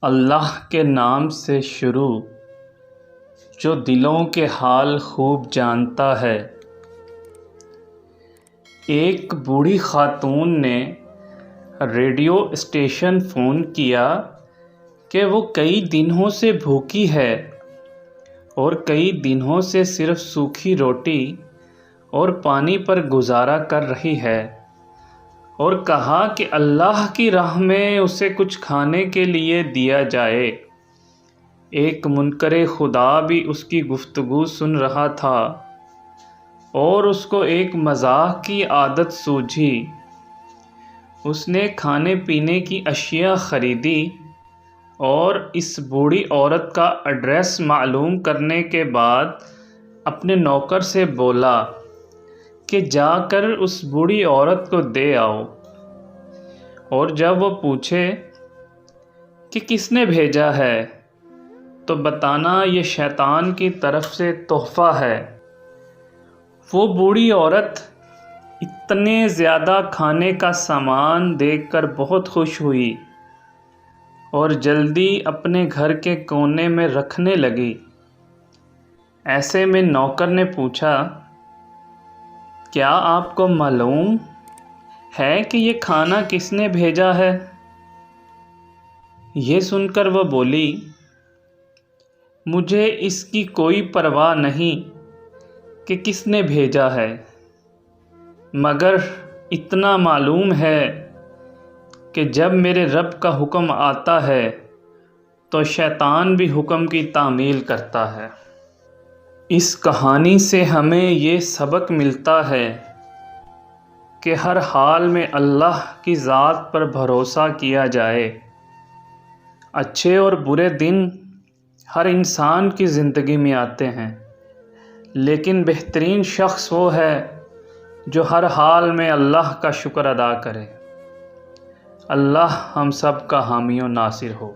اللہ کے نام سے شروع جو دلوں کے حال خوب جانتا ہے۔ ایک بوڑھی خاتون نے ریڈیو اسٹیشن فون کیا کہ وہ کئی دنوں سے بھوکی ہے اور کئی دنوں سے صرف سوکھی روٹی اور پانی پر گزارا کر رہی ہے، اور کہا کہ اللہ کی راہ میں اسے کچھ کھانے کے لیے دیا جائے۔ ایک منکر خدا بھی اس کی گفتگو سن رہا تھا اور اس کو ایک مزاح کی عادت سوجھی۔ اس نے کھانے پینے کی اشیاء خریدی اور اس بوڑھی عورت کا ایڈریس معلوم کرنے کے بعد اپنے نوکر سے بولا کہ جا کر اس بوڑھی عورت کو دے آؤ، اور جب وہ پوچھے کہ کس نے بھیجا ہے تو بتانا یہ شیطان کی طرف سے تحفہ ہے۔ وہ بوڑھی عورت اتنے زیادہ کھانے کا سامان دیکھ کر بہت خوش ہوئی اور جلدی اپنے گھر کے کونے میں رکھنے لگی۔ ایسے میں نوکر نے پوچھا، کیا آپ کو معلوم ہے کہ یہ کھانا کس نے بھیجا ہے؟ یہ سن کر وہ بولی، مجھے اس کی کوئی پرواہ نہیں کہ کس نے بھیجا ہے، مگر اتنا معلوم ہے کہ جب میرے رب کا حکم آتا ہے تو شیطان بھی حکم کی تعمیل کرتا ہے۔ اس کہانی سے ہمیں یہ سبق ملتا ہے کہ ہر حال میں اللہ کی ذات پر بھروسہ کیا جائے۔ اچھے اور برے دن ہر انسان کی زندگی میں آتے ہیں، لیکن بہترین شخص وہ ہے جو ہر حال میں اللہ کا شکر ادا کرے۔ اللہ ہم سب کا حامی و ناصر ہو۔